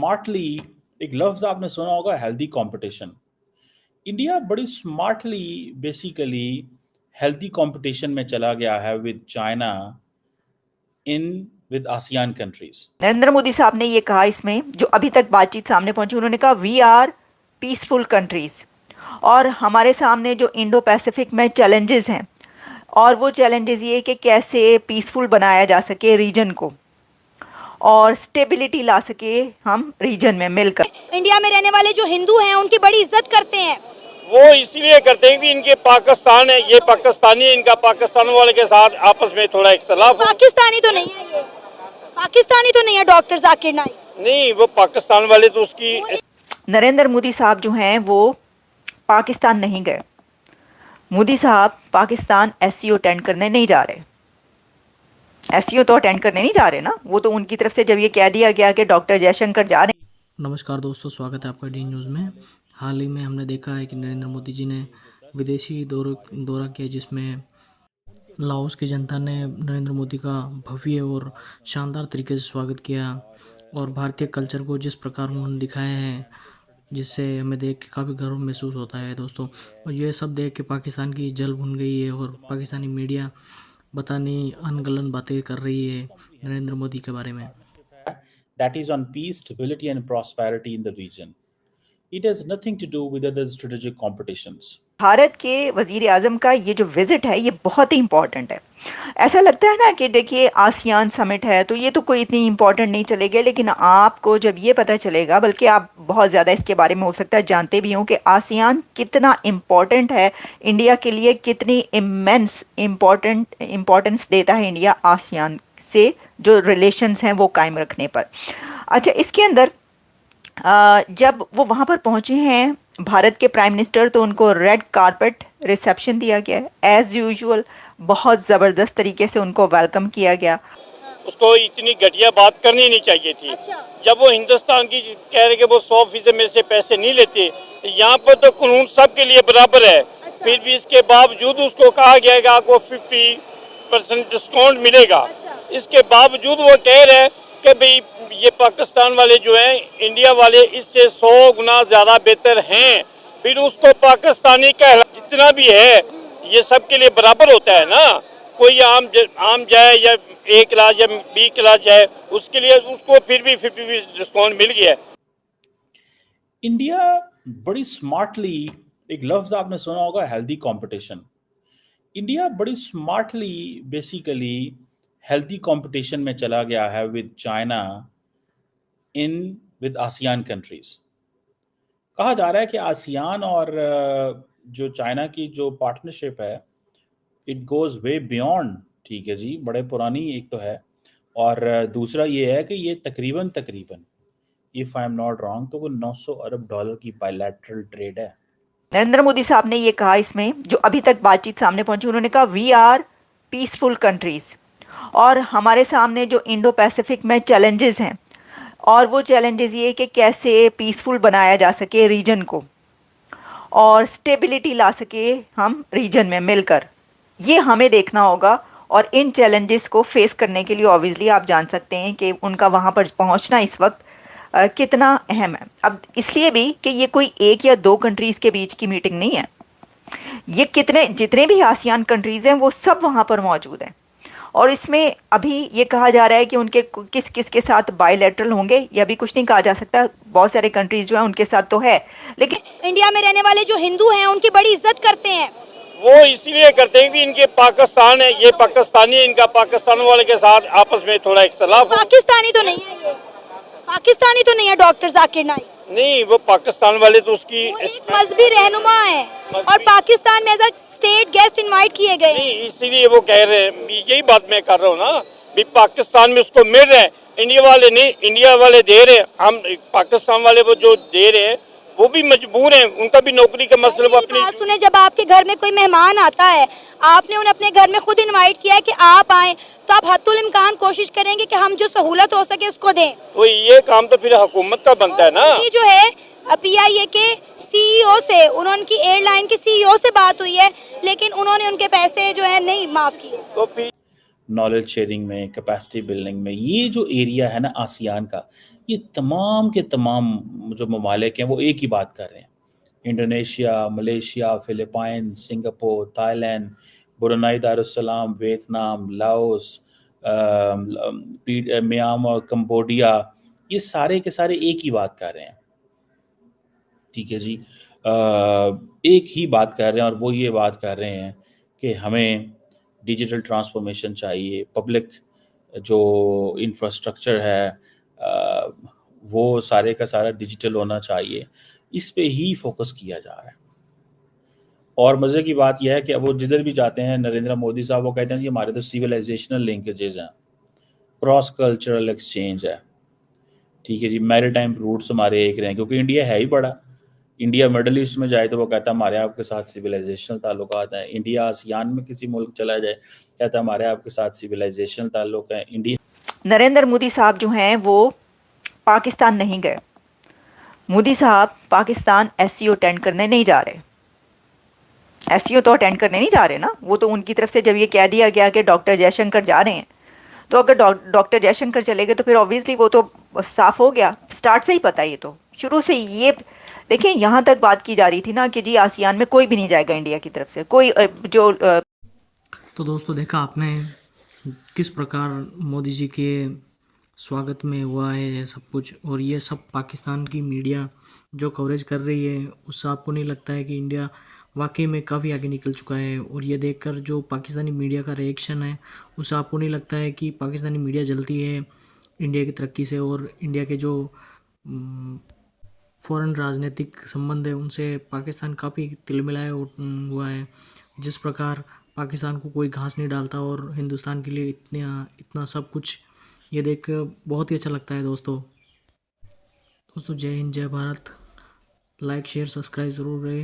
Smartly, एक लफ्ज आपने सुना होगा, हेल्दी कंपटीशन। इंडिया बड़ी स्मार्टली बेसिकली हेल्दी कंपटीशन में चला गया है with China in with ASEAN countries. Narendra Modi साहब ने ये कहा इसमें, जो अभी तक बातचीत सामने पहुंची, उन्होंने कहा वी आर पीसफुल कंट्रीज, और हमारे सामने जो इंडो पैसिफिक में चैलेंजेस हैं, और वो चैलेंजेस ये कि कैसे पीसफुल बनाया जा सके रीजन को और स्टेबिलिटी ला सके हम रीजन में मिलकर। इंडिया में रहने वाले जो हिंदू हैं उनकी बड़ी इज्जत करते हैं। वो इसलिए करते हैं कि इनके पाकिस्तान है, ये पाकिस्तानी है, इनका पाकिस्तान वाले के साथ आपस में थोड़ा इख्तलाफ। पाकिस्तानी तो नहीं है, ये पाकिस्तानी तो नहीं है डॉक्टर जाकिर नाइक। नहीं, वो पाकिस्तान वाले तो उसकी। नरेंद्र मोदी साहब जो हैं वो पाकिस्तान नहीं गए। मोदी साहब पाकिस्तान एससीओ अटेंड करने नहीं जा रहे। एससीओ तो अटेंड करने नहीं जा रहे ना, वो तो उनकी तरफ से जब ये कह दिया गया कि डॉक्टर जयशंकर जा रहे हैं। नमस्कार दोस्तों, स्वागत है आपका डी न्यूज़ में। हाल ही में हमने देखा है कि नरेंद्र मोदी जी ने विदेशी दौरा किया, जिसमें लाओस की जनता ने नरेंद्र मोदी का भव्य और शानदार तरीके से स्वागत किया, और भारतीय कल्चर को जिस प्रकार उन्होंने दिखाया है, जिससे हमें देख के काफ़ी गर्व महसूस होता है दोस्तों। और ये सब देख के पाकिस्तान की जल भुन गई है, और पाकिस्तानी मीडिया पता नहीं अनगलन बातें कर रही है नरेंद्र मोदी के बारे में। That is on peace, stability and prosperity in the region. It has nothing to do with other strategic competitions. Bharat के वजीर आजम का ये जो विजिट है ये बहुत ही इम्पोर्टेंट है। ऐसा लगता है ना कि देखिए आसियान समिट है तो ये तो कोई इतनी इम्पोर्टेंट नहीं चलेगा, लेकिन आपको जब ये पता चलेगा, बल्कि आप बहुत ज़्यादा इसके बारे में हो सकता है जानते भी हों कि आसियान कितना इम्पोर्टेंट है इंडिया के लिए, कितनी इमेंस इम्पोर्टेंस देता है इंडिया आसियान से जो रिलेशंस हैं वो कायम रखने पर। अच्छा, इसके अंदर जब वो वहाँ पर पहुँचे हैं भारत के प्राइम मिनिस्टर, तो उनको रेड कारपेट रिसेप्शन दिया गया है एज यूजुअल। बहुत ज़बरदस्त तरीके से उनको वेलकम किया गया। उसको इतनी घटिया बात करनी नहीं चाहिए थी। जब वो हिंदुस्तान की कह रहे कि वो 100% मेरे से पैसे नहीं लेते, यहाँ पर तो कानून सबके लिए बराबर है। फिर भी इसके बावजूद उसको कहा गया कि आपको 50% डिस्काउंट मिलेगा। इसके बावजूद वो कह रहे हैं कि भाई ये पाकिस्तान वाले जो हैं इंडिया वाले इससे 100 गुना ज़्यादा बेहतर हैं। फिर उसको पाकिस्तानी कहला जितना भी है ये सब के लिए बराबर होता है ना। कोई आम जाए या A क्लास या B क्लास जाए, उसके लिए उसको फिर भी 50% डिस्काउंट मिल गया। इंडिया बड़ी स्मार्टली, एक लफ्ज आपने सुना होगा, हेल्दी कंपटीशन। इंडिया बड़ी स्मार्टली बेसिकली हेल्दी कंपटीशन में चला गया है with China in with ASEAN countries. कहा जा रहा है कि आसियान और जो चाइना की जो पार्टनरशिप है इट गोज वे बियॉन्ड, ठीक है जी, बड़े पुरानी एक तो है, और दूसरा ये है कि ये तकरीबन if I am not wrong तो वो 900 अरब डॉलर की बायलैटरल ट्रेड है। नरेंद्र मोदी साहब ने ये कहा इसमें, जो अभी तक बातचीत सामने पहुंची, उन्होंने कहा वी आर पीसफुल कंट्रीज, और हमारे सामने जो इंडो पैसिफिक में चैलेंजेस हैं, और वो चैलेंजेस ये कि कैसे पीसफुल बनाया जा सके रीजन को और स्टेबिलिटी ला सके हम रीजन में मिलकर, ये हमें देखना होगा। और इन चैलेंजेस को फेस करने के लिए ऑब्वियसली आप जान सकते हैं कि उनका वहाँ पर पहुँचना इस वक्त कितना अहम है। अब इसलिए भी कि ये कोई एक या दो कंट्रीज़ के बीच की मीटिंग नहीं है, ये जितने भी आसियान कंट्रीज़ हैं वो सब वहाँ पर मौजूद हैं। और इसमें अभी ये कहा जा रहा है कि उनके किस किस के साथ बायलैटरल होंगे, ये अभी कुछ नहीं कहा जा सकता। बहुत सारे कंट्रीज जो है उनके साथ तो है, लेकिन इंडिया में रहने वाले जो हिंदू हैं उनकी बड़ी इज्जत करते हैं। वो इसलिए करते हैं कि इनके पाकिस्तान है, ये पाकिस्तानी है, इनका पाकिस्तान वाले के साथ आपस में थोड़ा इख्तलाफ। पाकिस्तानी तो नहीं है, ये पाकिस्तानी तो नहीं है डॉक्टर जाकिर नाइक। नहीं, वो पाकिस्तान वाले तो उसकी एक मजहबी रहनुमा है और पाकिस्तान में as a state guest invite किए गए। नहीं, इसीलिए वो कह रहे हैं, यही बात मैं कर रहा हूँ ना, भी पाकिस्तान में उसको मिल रहे हैं, इंडिया वाले नहीं, इंडिया वाले दे रहे हैं, हम पाकिस्तान वाले वो जो दे रहे हैं वो भी मजबूर हैं, उनका भी नौकरी का मसला। अपनी बात सुने, जब आपके घर में कोई मेहमान आता है, आपने उन्हें अपने घर में खुद इनवाइट किया है कि आप आए, तो आप हद्दुल इम्कान कोशिश करेंगे कि हम जो सहूलत हो सके उसको दें। तो ये काम तो फिर हुकूमत का बनता है ना। ये जो है PIA के CEO से, उनकी एयरलाइन के CEO से बात हुई है, लेकिन उन्होंने उनके पैसे जो है नहीं माफ किए। तो फिर नॉलेज शेयरिंग में, कैपेसिटी बिल्डिंग में। ये जो एरिया है ना आसियान का, ये तमाम के तमाम जो ममालिक हैं वो एक ही बात कर रहे हैं। Indonesia, Malaysia, Philippines, Singapore, Thailand, Brunei Darussalam, Vietnam, Laos, Myanmar, Cambodia, ये सारे के सारे एक ही बात कर रहे हैं। ठीक है जी। एक ही बात कर रहे हैं और वो ये बात कर रहे हैं कि हमें डिजिटल ट्रांसफॉर्मेशन चाहिए, पब्लिक जो इंफ्रास्ट्रक्चर है वो सारे का सारा डिजिटल होना चाहिए। इस पे ही फोकस किया जा रहा है। और मज़े की बात यह है कि अब वो जिधर भी जाते हैं नरेंद्र मोदी साहब, वो कहते हैं कि हमारे तो सिविलाइजेशनल लिंकेजेस हैं, क्रॉस कल्चरल एक्सचेंज है। ठीक है जी, मैरीटाइम रूट्स हमारे एक रहे हैं, क्योंकि इंडिया है ही बड़ा। इंडिया मिडल ईस्ट में जाए तो वो कहता है हमारे आपके साथ सिविलाइजेशनल ताल्लुकात हैं। इंडिया आसियान में किसी मुल्क चला जाए, कहता है हमारे आपके साथ सिविलाइजेशनल ताल्लुक हैं। इंडिया नरेंद्र मोदी साहब जो हैं वो पाकिस्तान नहीं गए। मोदी साहब पाकिस्तान एससीओ अटेंड करने नहीं जा रहे। एससीओ तो अटेंड करने नहीं जा रहे ना, वो तो उनकी तरफ से जब ये कह दिया गया कि डॉक्टर जयशंकर जा रहे हैं, तो अगर डॉक्टर जयशंकर चले गए तो फिर ऑब्वियसली वो तो साफ हो गया, स्टार्ट से ही पता है। ये तो शुरू से ये देखें, यहाँ तक बात की जा रही थी ना कि जी आसियान में कोई भी नहीं जाएगा इंडिया की तरफ से, कोई तो दोस्तों देखा आपने किस प्रकार मोदी जी के स्वागत में हुआ है ये सब कुछ, और ये सब पाकिस्तान की मीडिया जो कवरेज कर रही है, उससे आपको नहीं लगता है कि इंडिया वाकई में काफ़ी आगे निकल चुका है? और ये देखकर जो पाकिस्तानी मीडिया का रिएक्शन है, उससे आपको नहीं लगता है कि पाकिस्तानी मीडिया जलती है इंडिया की तरक्की से, और इंडिया के जो फॉरेन राजनीतिक संबंध है उनसे पाकिस्तान काफ़ी तिलमिलाया हुआ है? जिस प्रकार पाकिस्तान को कोई घास नहीं डालता और हिंदुस्तान के लिए इतना सब कुछ, ये देख बहुत ही अच्छा लगता है दोस्तों। जय हिंद, जय भारत। लाइक शेयर सब्सक्राइब ज़रूर रहे।